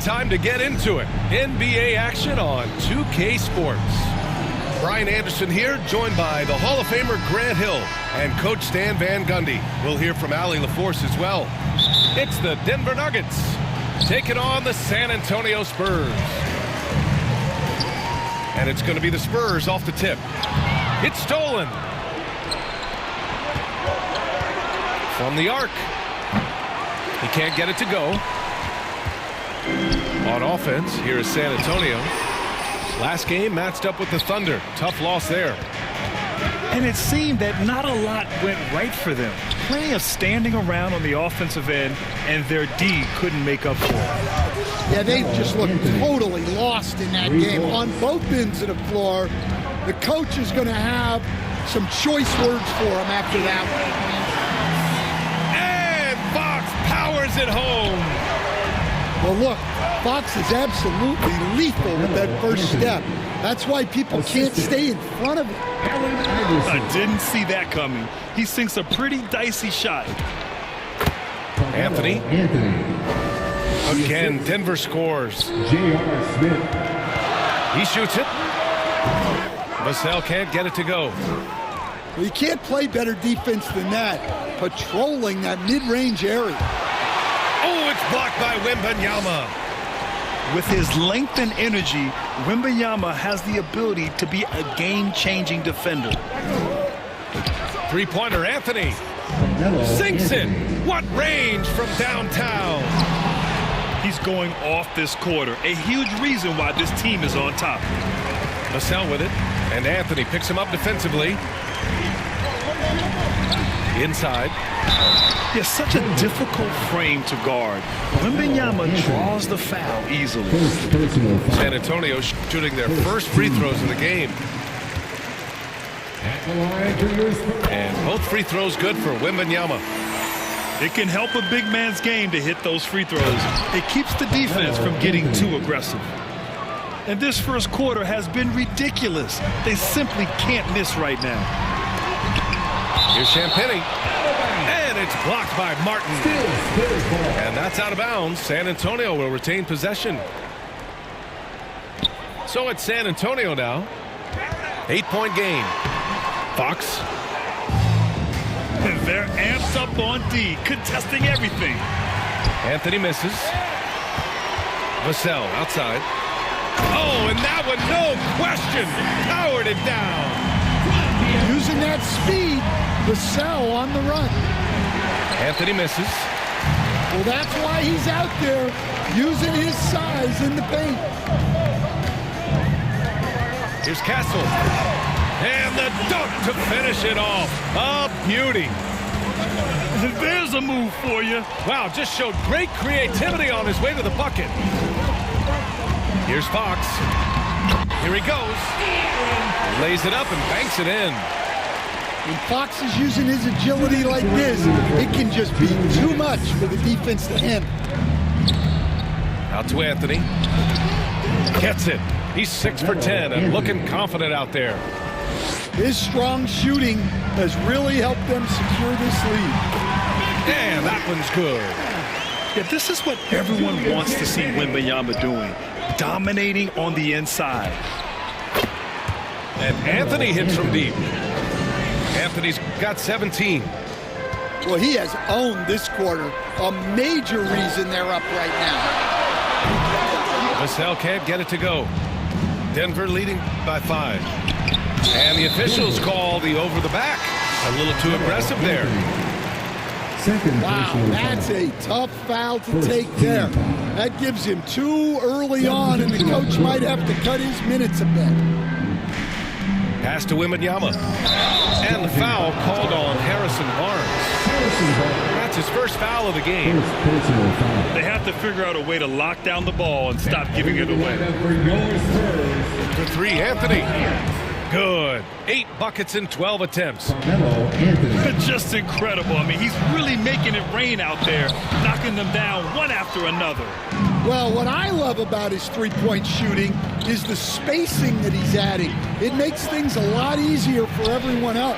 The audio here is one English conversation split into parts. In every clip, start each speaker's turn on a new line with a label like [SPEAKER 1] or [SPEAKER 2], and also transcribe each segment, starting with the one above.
[SPEAKER 1] time to get into it. NBA action on 2K Sports. Brian Anderson here, joined by the Hall of Famer Grant Hill and Coach Stan Van Gundy. We'll hear from Allie LaForce as well. It's the Denver Nuggets taking on the San Antonio Spurs. And it's going to be the Spurs off the tip. It's stolen. From the arc. He can't get it to go. On offense, here is San Antonio. Last game matched up with the Thunder. Tough loss there.
[SPEAKER 2] And it seemed that not a lot went right for them. Plenty of standing around on the offensive end, and their D couldn't make up for it.
[SPEAKER 3] Yeah, they just looked totally lost in that game on both ends of the floor. The coach is going to have some choice words for him after that
[SPEAKER 1] And Fox powers it home.
[SPEAKER 3] one. Well, look, Fox is absolutely lethal with that first step. That's why people can't stay in front of him.
[SPEAKER 2] I didn't see that coming. He sinks a pretty dicey shot.
[SPEAKER 1] Anthony. Again, Denver scores.
[SPEAKER 4] J.R. Smith.
[SPEAKER 1] He shoots it. Vassell can't get it to go.
[SPEAKER 3] Well, you can't play better defense than that, patrolling that mid-range area.
[SPEAKER 1] Oh, it's blocked by Wembanyama.
[SPEAKER 2] With his length and energy, Wembanyama has the ability to be a game-changing defender.
[SPEAKER 1] Three-pointer, Anthony. Sinks it. What range from downtown.
[SPEAKER 2] He's going off this quarter, a huge reason why this team is on top.
[SPEAKER 1] Vassell with it, and Anthony picks him up defensively. Inside.
[SPEAKER 2] It's such a difficult frame to guard. Wembanyama draws the foul easily.
[SPEAKER 1] San Antonio shooting their first free throws of the game. And both free throws good for Wembanyama.
[SPEAKER 2] It can help a big man's game to hit those free throws. It keeps the defense from getting too aggressive. And this first quarter has been ridiculous. They simply can't miss right now.
[SPEAKER 1] Here's Champagny. And it's blocked by Martin. And that's out of bounds. San Antonio will retain possession. So it's San Antonio now. 8-point game. Fox.
[SPEAKER 2] And they're amped up on D, contesting everything.
[SPEAKER 1] Anthony misses. Vassell outside. Oh, and that one, no question, powered it down.
[SPEAKER 3] Using that speed, Vassell on the run.
[SPEAKER 1] Anthony misses.
[SPEAKER 3] Well, that's why he's out there, using his size in the paint.
[SPEAKER 1] Here's Castle. And the dunk to finish it off. A beauty.
[SPEAKER 2] There's a move for you.
[SPEAKER 1] Wow, just showed great creativity on his way to the bucket. Here's Fox. Here he goes. Lays it up and banks it in.
[SPEAKER 3] When Fox is using his agility like this, it can just be too much for the defense to handle.
[SPEAKER 1] Out to Anthony. Gets it. He's 6 for 10 and looking confident out there.
[SPEAKER 3] His strong shooting has really helped them secure this lead.
[SPEAKER 1] And that one's good.
[SPEAKER 2] Yeah, this is what everyone wants to see Wembanyama doing. Dominating on the inside.
[SPEAKER 1] And Anthony hits from deep. Anthony's got 17.
[SPEAKER 3] Well, he has owned this quarter. A major reason they're up right now.
[SPEAKER 1] Vassell can't get it to go. Denver leading by 5. And the officials call the over the back. A little too aggressive there.
[SPEAKER 3] Wow, that's a tough foul to take there. That gives him 2 early on, and the coach might have to cut his minutes a bit.
[SPEAKER 1] Pass to Wembanyama. And the foul called on Harrison Barnes. That's his first foul of the game.
[SPEAKER 2] They have to figure out a way to lock down the ball and stop giving it away.
[SPEAKER 1] For 3, Anthony. Good. 8 buckets in 12 attempts.
[SPEAKER 2] Just incredible. I mean, he's really making it rain out there, knocking them down one after another.
[SPEAKER 3] Well, what I love about his three-point shooting is the spacing that he's adding. It makes things a lot easier for everyone else.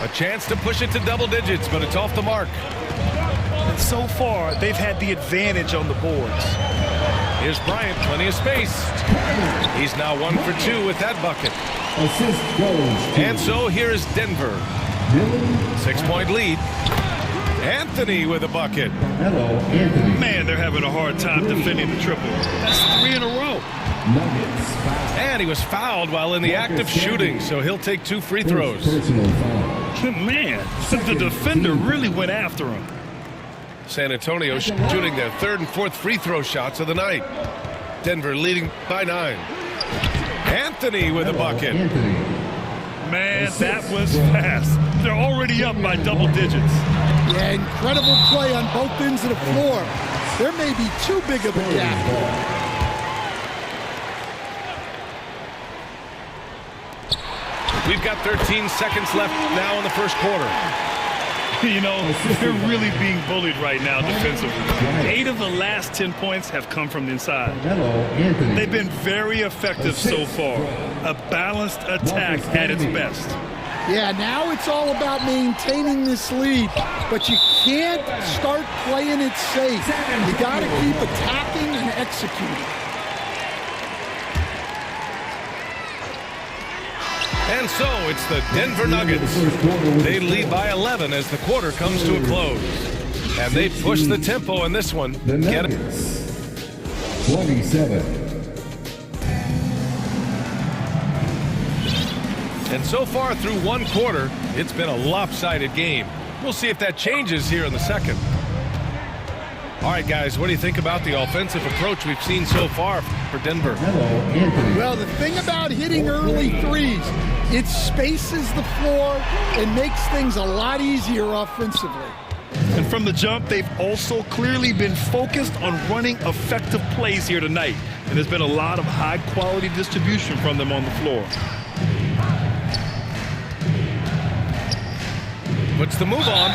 [SPEAKER 1] A chance to push it to double digits, but it's off the mark.
[SPEAKER 2] So far, they've had the advantage on the boards.
[SPEAKER 1] Here's Bryant, plenty of space. He's now 1 for 2 with that bucket.
[SPEAKER 4] Assist goes to
[SPEAKER 1] And so here is Denver. 6-point lead. Anthony with a bucket.
[SPEAKER 4] Carmelo Anthony.
[SPEAKER 2] Man, they're having a hard time defending the triple. That's 3 in a row.
[SPEAKER 4] Nuggets foul.
[SPEAKER 1] And he was fouled while in the act of shooting, so he'll take 2 free throws.
[SPEAKER 4] Personal foul.
[SPEAKER 2] Man, the defender really went after him.
[SPEAKER 1] San Antonio shooting their 3rd and 4th free throw shots of the night. Denver leading by 9. Anthony with a bucket.
[SPEAKER 4] Anthony.
[SPEAKER 2] Man, that was fast. They're already up by double digits.
[SPEAKER 3] Yeah, incredible play on both ends of the floor. There may be too big of a gap.
[SPEAKER 1] We've got 13 seconds left now in the first quarter.
[SPEAKER 2] You know, they're really being bullied right now defensively. 8 of the last 10 points have come from the inside.
[SPEAKER 4] Carmelo Anthony.
[SPEAKER 2] They've been very effective so far. A balanced attack at its best.
[SPEAKER 3] Yeah, now it's all about maintaining this lead, but you can't start playing it safe. You got to keep attacking and executing.
[SPEAKER 1] And so it's the Denver Nuggets. They lead by 11 as the quarter comes to a close. And they push the tempo in this one.
[SPEAKER 4] The
[SPEAKER 1] Get it.
[SPEAKER 4] Nuggets. 27.
[SPEAKER 1] And so far through one quarter, it's been a lopsided game. We'll see if that changes here in the second. All right, guys, what do you think about the offensive approach we've seen so far for Denver?
[SPEAKER 4] Carmelo Anthony.
[SPEAKER 3] Well, the thing about hitting early threes, it spaces the floor and makes things a lot easier offensively.
[SPEAKER 2] And from the jump, they've also clearly been focused on running effective plays here tonight. And there's been a lot of high-quality distribution from them on the floor.
[SPEAKER 1] Puts the move on.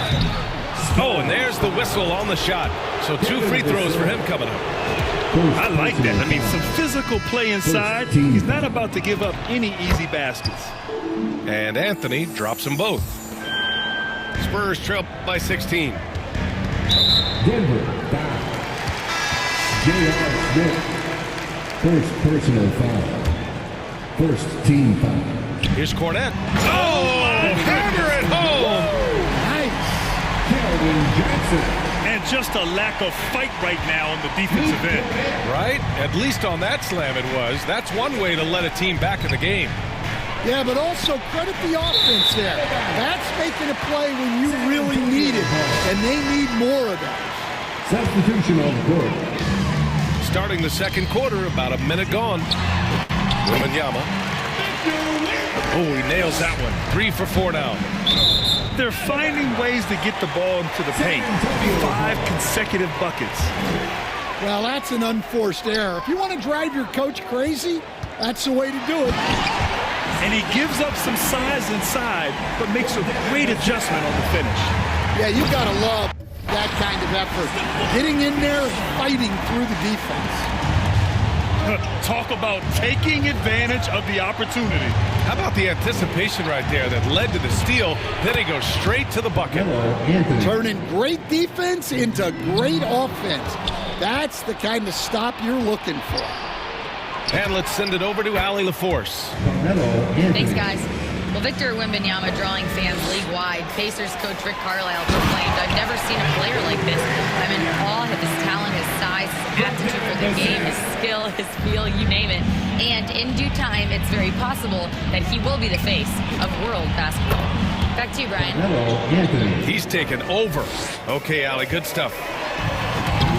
[SPEAKER 1] Oh, and there's the whistle on the shot. So 2 free throws for him coming up.
[SPEAKER 2] I like that. I mean, some physical play inside. He's not about to give up any easy baskets.
[SPEAKER 1] And Anthony drops them both. Spurs trail by 16.
[SPEAKER 4] Denver foul. J.R. Smith. First personal foul. First team foul.
[SPEAKER 1] Here's Cornette. Oh, hammer it home.
[SPEAKER 4] Calvin Johnson.
[SPEAKER 2] And just a lack of fight right now on the defensive end.
[SPEAKER 1] Right? At least on that slam it was. That's one way to let a team back in the game.
[SPEAKER 3] Yeah, but also credit the offense there. That's making a play when you really need it, and they need more of that.
[SPEAKER 4] Substitution on the court.
[SPEAKER 1] Starting the second quarter, about a minute gone. Wembanyama. Oh, he nails that one. 3 for 4 now.
[SPEAKER 2] They're finding ways to get the ball into the paint. 5 consecutive buckets.
[SPEAKER 3] Well, that's an unforced error. If you want to drive your coach crazy, that's the way to do it.
[SPEAKER 2] And he gives up some size inside, but makes a great adjustment on the finish.
[SPEAKER 3] Yeah, you got to love that kind of effort. Getting in there and fighting through the defense.
[SPEAKER 2] Talk about taking advantage of the opportunity.
[SPEAKER 1] How about the anticipation right there that led to the steal? Then he goes straight to the bucket.
[SPEAKER 4] Carmelo Anthony.
[SPEAKER 3] Turning great defense into great offense. That's the kind of stop you're looking for.
[SPEAKER 1] And let's send it over to Allie LaForce.
[SPEAKER 4] Carmelo Anthony.
[SPEAKER 5] Thanks, guys. Well, Victor Wembanyama drawing fans league-wide. Pacers coach Rick Carlisle proclaimed, "I've never seen a player like this. I'm in awe of his talent, his size, his aptitude for the game, his skill, his feel, you name it. And in due time, it's very possible that he will be the face of world basketball." Back to you, Brian.
[SPEAKER 4] Carmelo Anthony.
[SPEAKER 1] He's taken over. Okay, Allie, good stuff.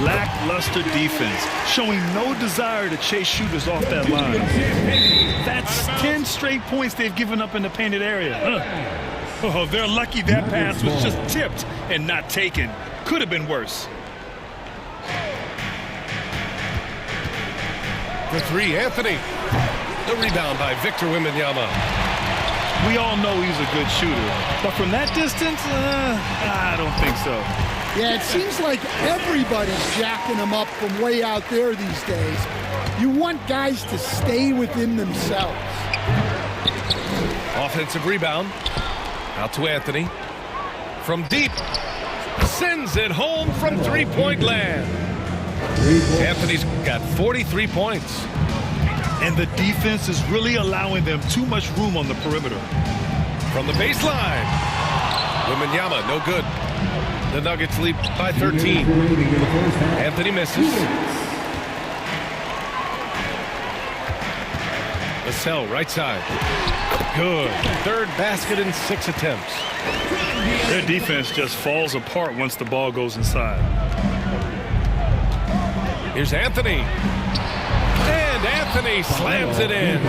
[SPEAKER 2] Lackluster defense, showing no desire to chase shooters off that line. That's 10 straight points they've given up in the painted area. Oh, they're lucky that pass was just tipped and not taken. Could have been worse.
[SPEAKER 1] For 3, Anthony. The rebound by Victor Wembanyama.
[SPEAKER 2] We all know he's a good shooter, but from that distance, I don't think so.
[SPEAKER 3] Yeah, it seems like everybody's jacking them up from way out there these days. You want guys to stay within themselves.
[SPEAKER 1] Offensive rebound. Out to Anthony. From deep. sends it home from three-point land. Anthony's got 43 points.
[SPEAKER 2] And the defense is really allowing them too much room on the perimeter.
[SPEAKER 1] From the baseline, Wembanyama, no good. The Nuggets lead by 13. Anthony misses. Vassell, right side. Good. Third basket in 6 attempts.
[SPEAKER 2] Their defense just falls apart once the ball goes inside.
[SPEAKER 1] Here's Anthony. And Anthony slams it in.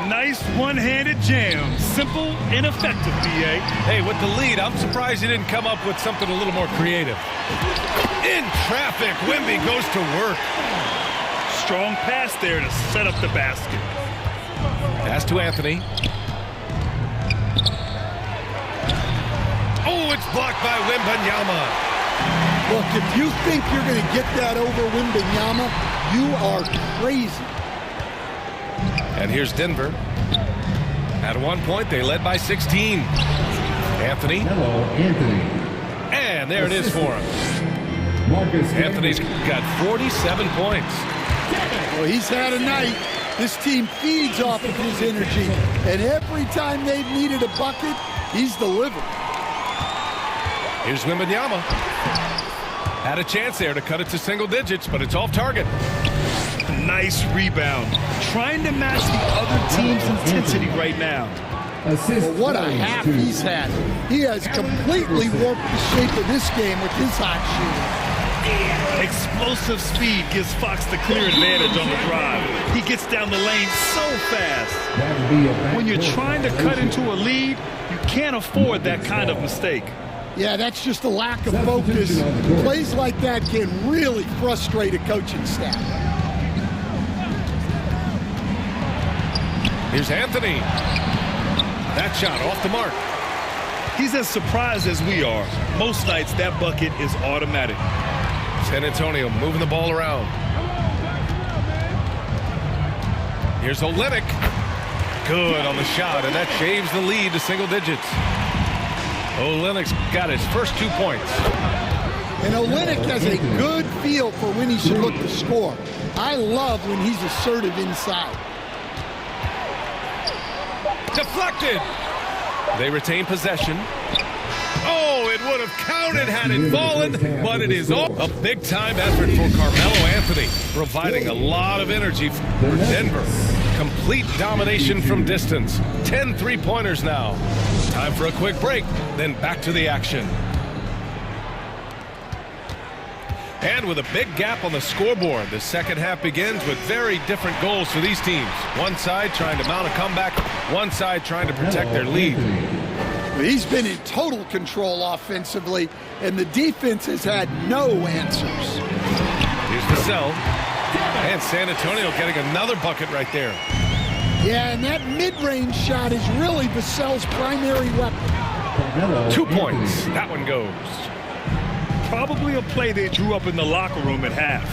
[SPEAKER 2] Nice one-handed jam. Simple and effective, B.A.
[SPEAKER 1] Hey, with the lead, I'm surprised he didn't come up with something a little more creative. In traffic, Wemby goes to work.
[SPEAKER 2] Strong pass there to set up the basket.
[SPEAKER 1] Pass to Anthony. Oh, it's blocked by Wembanyama.
[SPEAKER 3] Look, if you think you're going to get that over Wembanyama, you are crazy.
[SPEAKER 1] And here's Denver. At one point, they led by 16. Anthony.
[SPEAKER 4] Hello, Anthony.
[SPEAKER 1] And there it is for him.
[SPEAKER 4] Marcus
[SPEAKER 1] Anthony's got 47 points.
[SPEAKER 3] Well, he's had a night. This team feeds off of his energy. And every time they've needed a bucket, he's delivered.
[SPEAKER 1] Here's Wembanyama. Had a chance there to cut it to single digits, but it's off target.
[SPEAKER 2] Nice rebound. Trying to match the other team's intensity right now.
[SPEAKER 3] Well, what a half he's had. He has completely warped the shape of this game with his hot shooting.
[SPEAKER 2] Explosive speed gives Fox the clear advantage on the drive. He gets down the lane so fast. When you're trying to cut into a lead, you can't afford that kind of mistake.
[SPEAKER 3] Yeah, that's just a lack of focus. Plays like that can really frustrate a coaching staff.
[SPEAKER 1] Here's Anthony. That shot off the mark.
[SPEAKER 2] He's as surprised as we are. Most nights, that bucket is automatic.
[SPEAKER 1] San Antonio moving the ball around. Here's Olynyk. Good on the shot, and that shaves the lead to single digits. Olynyk's got his first 2 points.
[SPEAKER 3] And Olynyk has a good feel for when he should look to score. I love when he's assertive inside.
[SPEAKER 1] Deflected. They retain possession. Oh, it would have counted had it fallen, but it is all a big-time effort for Carmelo Anthony, providing a lot of energy for Denver. Complete domination from distance. 10 three-pointers now. Time for a quick break, then back to the action. And with a big gap on the scoreboard, the second half begins with very different goals for these teams. One side trying to mount a comeback, one side trying to protect their lead.
[SPEAKER 3] He's been in total control offensively, and the defense has had no answers.
[SPEAKER 1] Here's Vassell. And San Antonio getting another bucket right there.
[SPEAKER 3] Yeah, and that mid-range shot is really Vassell's primary weapon.
[SPEAKER 1] 2 points. That one goes.
[SPEAKER 2] Probably a play they drew up in the locker room at half.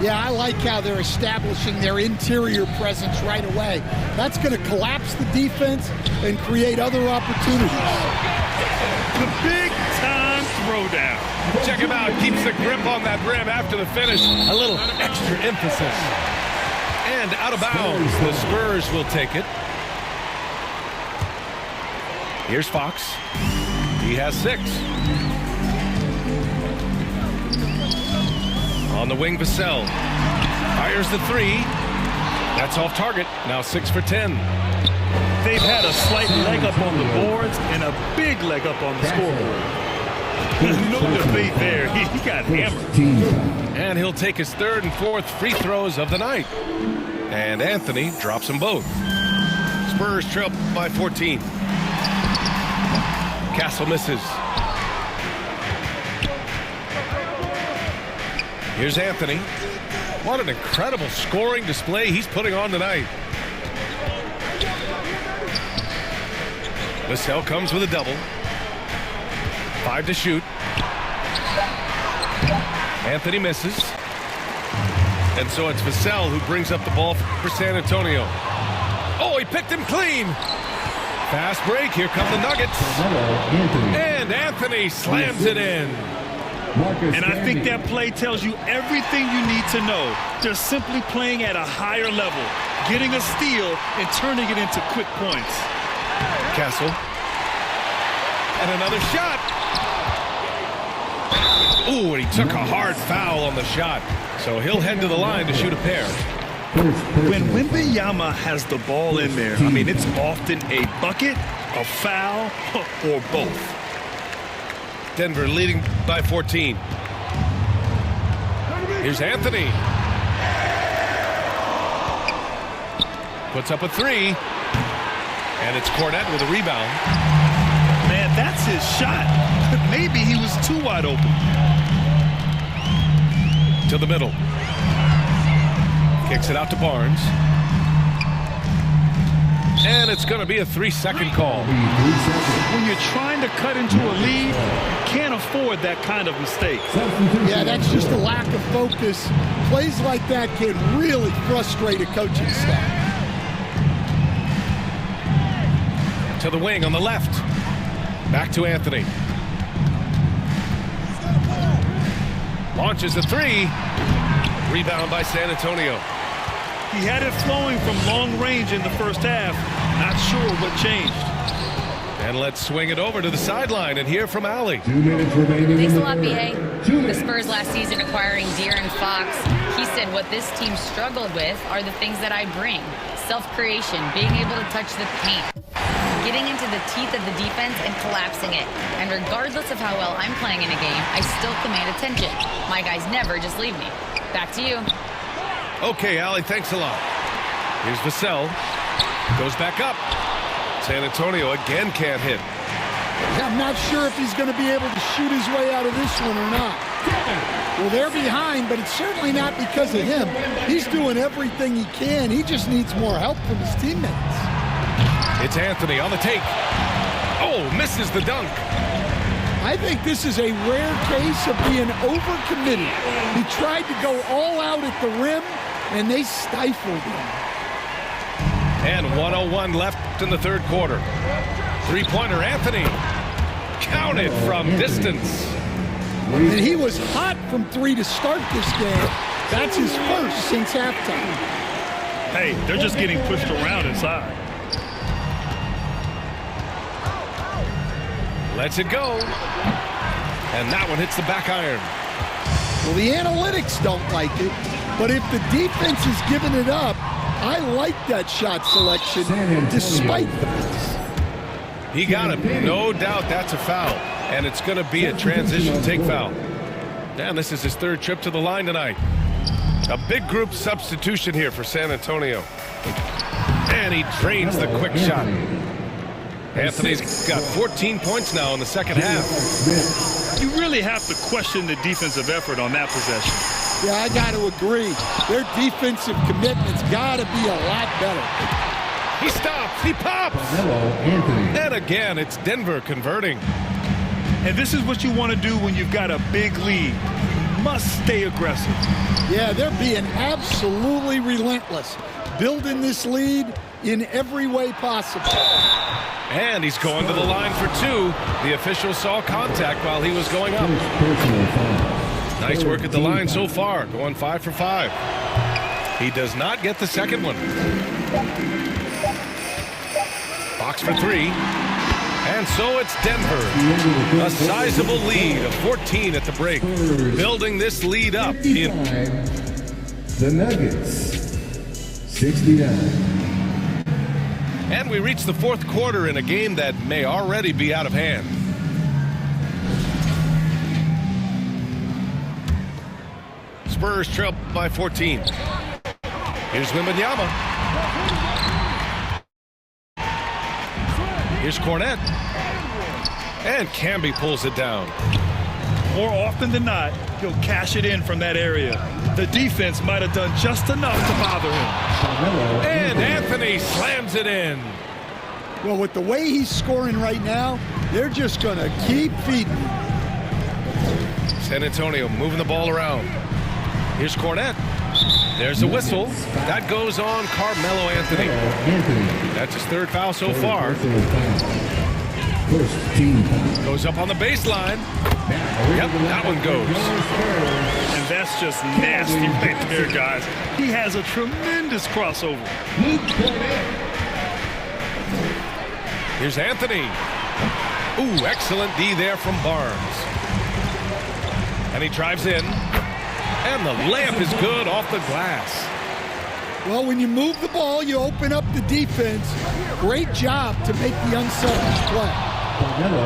[SPEAKER 3] Yeah, I like how they're establishing their interior presence right away. That's going to collapse the defense and create other opportunities.
[SPEAKER 2] The big-time throwdown.
[SPEAKER 1] Check him out. Keeps the grip on that rim after the finish. A little extra emphasis. And out of bounds. The Spurs will take it. Here's Fox. He has 6. On the wing, Vassell fires the 3. That's off target. Now 6 for 10.
[SPEAKER 2] They've had a slight leg up on the boards and a big leg up on the scoreboard. No debate there. He got hammered.
[SPEAKER 1] And he'll take his 3rd and 4th free throws of the night. And Anthony drops them both. Spurs trail by 14. Castle misses. Here's Anthony. What an incredible scoring display he's putting on tonight. Vassell comes with a double. 5 to shoot. Anthony misses. And so it's Vassell who brings up the ball for San Antonio. Oh, he picked him clean. Fast break. Here come the Nuggets.
[SPEAKER 4] Carmelo Anthony.
[SPEAKER 1] And Anthony slams it in.
[SPEAKER 2] And I think that play tells you everything you need to know. They're simply playing at a higher level, getting a steal and turning it into quick points.
[SPEAKER 1] Castle. And another shot. Ooh, and he took a hard foul on the shot. So he'll head to the line to shoot a pair.
[SPEAKER 2] When Wembanyama has the ball in there, I mean, it's often a bucket, a foul, or both.
[SPEAKER 1] Denver leading by 14. Here's Anthony. Puts up a three. And it's Cornette with a rebound.
[SPEAKER 2] Man, that's his shot. Maybe he was too wide open.
[SPEAKER 1] To the middle. Kicks it out to Barnes. And it's going to be a 3-second call.
[SPEAKER 2] When you're trying to cut into a lead, you can't afford that kind of mistake.
[SPEAKER 3] Yeah, that's just a lack of focus. Plays like that can really frustrate a coaching staff.
[SPEAKER 1] To the wing on the left. Back to Anthony. Launches a three. Rebound by San Antonio.
[SPEAKER 2] He had it flowing from long range in the first half. Not sure what changed.
[SPEAKER 1] And let's swing it over to the sideline and hear from Allie.
[SPEAKER 4] 2 minutes remaining.
[SPEAKER 5] Thanks
[SPEAKER 4] in
[SPEAKER 5] a lot,
[SPEAKER 4] the
[SPEAKER 5] BA.
[SPEAKER 4] third.
[SPEAKER 5] The Spurs last season acquiring De'Aaron Fox. He said what this team struggled with are the things that I bring. Self-creation, being able to touch the paint, getting into the teeth of the defense and collapsing it. And regardless of how well I'm playing in a game, I still command attention. My guys never just leave me. Back to you.
[SPEAKER 1] Okay, Allie, thanks a lot. Here's Vassell. Goes back up. San Antonio again can't hit.
[SPEAKER 3] I'm not sure if he's going to be able to shoot his way out of this one or not. Well, they're behind, but it's certainly not because of him. He's doing everything he can. He just needs more help from his teammates.
[SPEAKER 1] It's Anthony on the take. Oh, misses the dunk.
[SPEAKER 3] I think this is a rare case of being overcommitted. He tried to go all out at the rim, and they stifled him.
[SPEAKER 1] And 1:01 left in the third quarter. Three-pointer Anthony. Counted from distance.
[SPEAKER 3] And he was hot from three to start this game. That's his first since halftime.
[SPEAKER 2] Hey, they're just getting pushed around inside.
[SPEAKER 1] Lets it go. And that one hits the back iron.
[SPEAKER 3] Well, the analytics don't like it, but if the defense is giving it up, I like that shot selection despite this.
[SPEAKER 1] He got it. No doubt that's a foul. And it's going to be a transition take foul. And this is his third trip to the line tonight. A big group substitution here for San Antonio. And he drains the quick shot. Anthony's got 14 points now in the second half.
[SPEAKER 2] You really have to question the defensive effort on that possession.
[SPEAKER 3] Yeah, I got to agree. Their defensive commitment's got to be a lot better.
[SPEAKER 1] He stops. He pops.
[SPEAKER 4] Carmelo Anthony.
[SPEAKER 1] And again, it's Denver converting.
[SPEAKER 2] And this is what you want to do when you've got a big lead. You must stay aggressive.
[SPEAKER 3] Yeah, they're being absolutely relentless, building this lead in every way possible.
[SPEAKER 1] And he's going to the line for two. The official saw contact while he was going up.
[SPEAKER 4] Personal foul.
[SPEAKER 1] Nice work at the line so far, going 5 for 5. He does not get the second one. Box for three. And so it's Denver. A sizable lead of 14 at the break. Building this lead up in...
[SPEAKER 4] The Nuggets, 69.
[SPEAKER 1] And we reach the fourth quarter in a game that may already be out of hand. Spurs trail by 14. Here's Wembanyama. Here's Cornette. And Camby pulls it down.
[SPEAKER 2] More often than not, he'll cash it in from that area. The defense might have done just enough to bother him.
[SPEAKER 1] And Anthony slams it in.
[SPEAKER 3] Well, with the way he's scoring right now, they're just going to keep feeding him.
[SPEAKER 1] San Antonio moving the ball around. Here's Cornette. There's a whistle. That goes on Carmelo Anthony. That's his third foul so far.
[SPEAKER 4] First team foul.
[SPEAKER 1] Goes up on the baseline. Yep, that one goes.
[SPEAKER 2] And that's just nasty right there, guys. He has a tremendous crossover.
[SPEAKER 1] Here's Anthony. Ooh, excellent D there from Barnes. And he drives in. And the layup is good off the glass.
[SPEAKER 3] Well, when you move the ball, you open up the defense. Great job to make the unselfish play.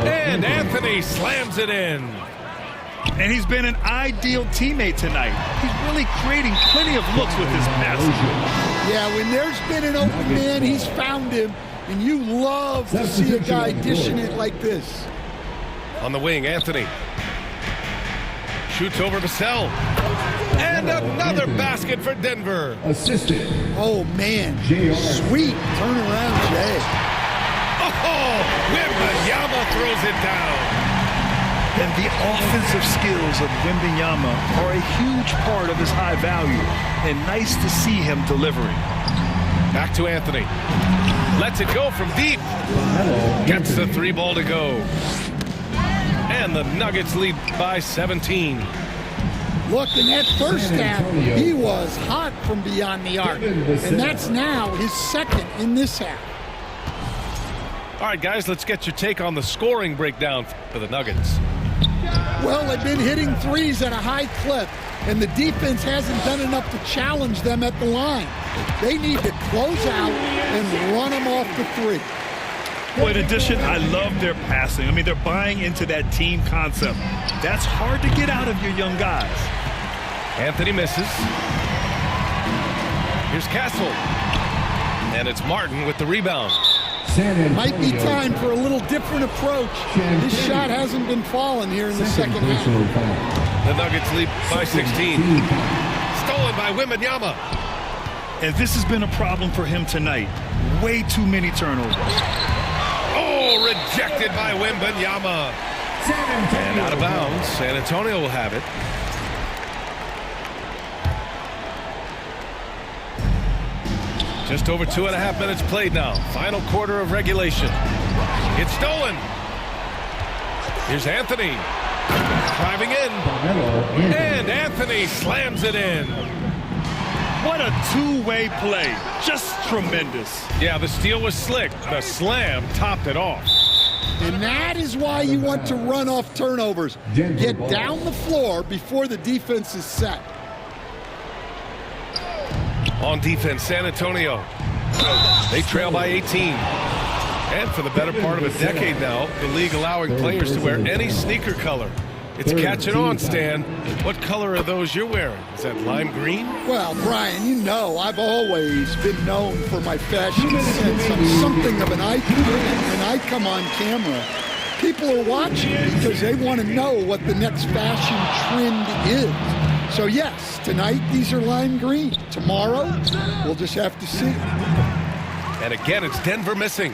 [SPEAKER 1] And Anthony slams it in.
[SPEAKER 2] And he's been an ideal teammate tonight. He's really creating plenty of looks with his passing.
[SPEAKER 3] Yeah, when there's been an open man, he's found him. And you love to see a guy dishing it like this.
[SPEAKER 1] On the wing, Anthony. Shoots over Vassell. And another basket for Denver.
[SPEAKER 4] Assisted.
[SPEAKER 3] Oh, man.
[SPEAKER 4] JR.
[SPEAKER 3] Sweet turnaround, Jay.
[SPEAKER 1] Oh, Wembanyama throws it down.
[SPEAKER 2] And the offensive skills of Wembanyama are a huge part of his high value. And nice to see him delivering.
[SPEAKER 1] Back to Anthony. Lets it go from deep. Gets the three ball to go. And the Nuggets lead by 17.
[SPEAKER 3] Look, in that first half, he was hot from beyond the arc. And that's now his second in this half.
[SPEAKER 1] All right, guys, let's get your take on the scoring breakdown for the Nuggets.
[SPEAKER 3] Well, they've been hitting threes at a high clip, and the defense hasn't done enough to challenge them at the line. They need to close out and run them off the three.
[SPEAKER 2] Well, in addition, I love their passing. I mean, they're buying into that team concept. That's hard to get out of your young guys.
[SPEAKER 1] Anthony misses. Here's Castle. And it's Martin with the rebound.
[SPEAKER 3] Might be time for a little different approach. This shot hasn't been falling here in the second half.
[SPEAKER 1] The Nuggets lead by 16. Stolen by Wembanyama.
[SPEAKER 2] And this has been a problem for him tonight. Way too many turnovers.
[SPEAKER 1] Oh, rejected by Wembanyama. And out of bounds. San Antonio will have it. Just over 2.5 minutes played now. Final quarter of regulation. It's stolen. Here's Anthony. Driving in. And Anthony slams it in.
[SPEAKER 2] What a two-way play. Just tremendous.
[SPEAKER 1] Yeah, the steal was slick. The slam topped it off.
[SPEAKER 3] And that is why you want to run off turnovers. Get down the floor before the defense is set.
[SPEAKER 1] On defense, San Antonio. They trail by 18. And for the better part of a decade now, the league allowing players to wear any sneaker color. It's catching on, Stan. What color are those you're wearing? Is that lime green?
[SPEAKER 3] Well, Brian, you know I've always been known for my fashion sense. I'm something of an icon. When I come on camera, people are watching because they want to know what the next fashion trend is. So yes, tonight these are lime green. Tomorrow, we'll just have to see.
[SPEAKER 1] And again, it's Denver missing.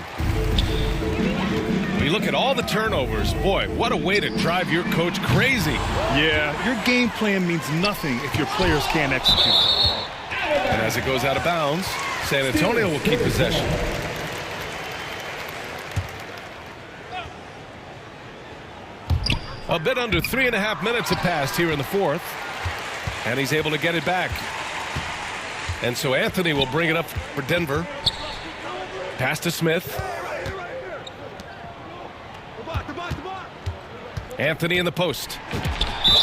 [SPEAKER 1] When you look at all the turnovers, boy, what a way to drive your coach crazy.
[SPEAKER 2] Yeah, your game plan means nothing if your players can't execute.
[SPEAKER 1] And as it goes out of bounds, San Antonio will keep possession. A bit under 3.5 minutes have passed here in the fourth. And he's able to get it back. And so Anthony will bring it up for Denver. Pass to Smith. Anthony in the post.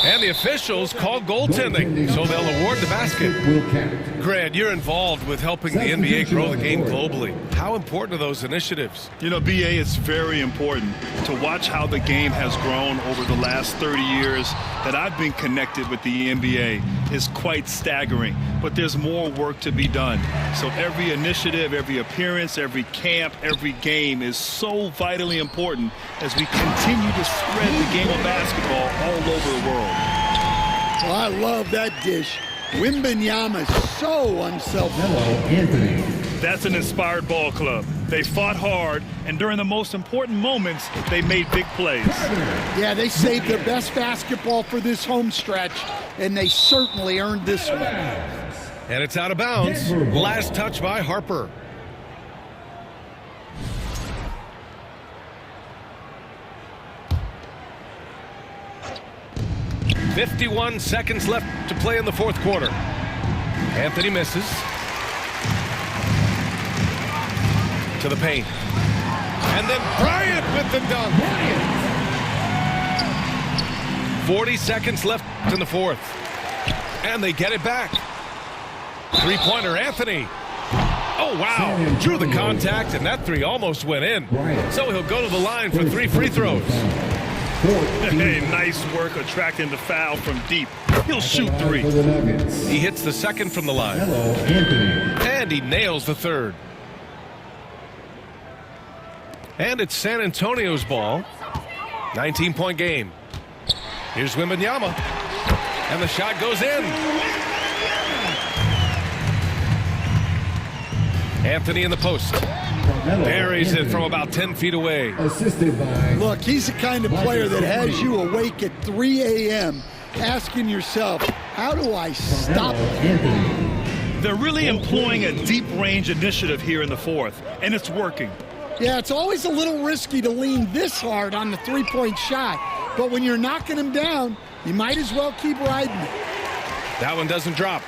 [SPEAKER 1] And the officials call goaltending, so they'll award the basket. Grant, you're involved with helping the NBA grow the game globally. How important are those initiatives?
[SPEAKER 2] You know, BA, it's very important to watch how the game has grown over the last 30 years that I've been connected with the NBA is quite staggering, but there's more work to be done. So every initiative, every appearance, every camp, every game is so vitally important as we continue to spread the game of basketball all over the world.
[SPEAKER 3] Well, I love that dish. Wembanyama is so unselfish.
[SPEAKER 4] Anthony.
[SPEAKER 2] That's an inspired ball club. They fought hard, and during the most important moments, they made big plays.
[SPEAKER 3] Yeah, they saved their best basketball for this home stretch, and they certainly earned this one.
[SPEAKER 1] And it's out of bounds. Last touch by Harper. "51 seconds left to play in the fourth quarter." Anthony misses. To the paint. And then Bryant with the dunk. 40 seconds left in the fourth. And they get it back. Three-pointer, Anthony. Oh, wow. Drew the contact, and that three almost went in. So he'll go to the line for 3 free throws.
[SPEAKER 2] Hey, nice work attracting the foul from deep. He'll shoot 3.
[SPEAKER 1] He hits the second from the line. And he nails the third. And it's San Antonio's ball. 19-point game. Here's Wembanyama. And the shot goes in. Anthony in the post. Buries it from about 10 feet away.
[SPEAKER 4] Assisted by...
[SPEAKER 3] Look, he's the kind of player that has you awake at 3 a.m. asking yourself, how do I stop him?
[SPEAKER 2] They're really employing a deep range initiative here in the fourth, and it's working.
[SPEAKER 3] Yeah, it's always a little risky to lean this hard on the three-point shot. But when you're knocking him down, you might as well keep riding it.
[SPEAKER 1] That one doesn't drop.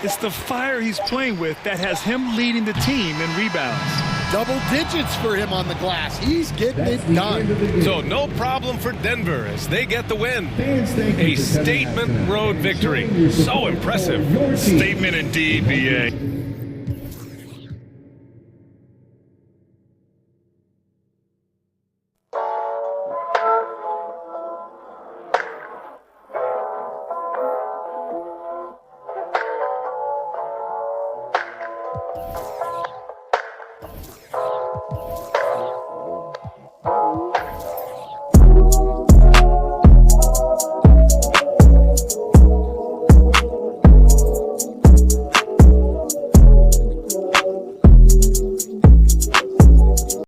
[SPEAKER 2] It's the fire he's playing with that has him leading the team in rebounds.
[SPEAKER 3] Double digits for him on the glass. He's getting it done.
[SPEAKER 1] So no problem for Denver as they get the win. A statement road victory. So impressive.
[SPEAKER 2] Statement indeed, BA.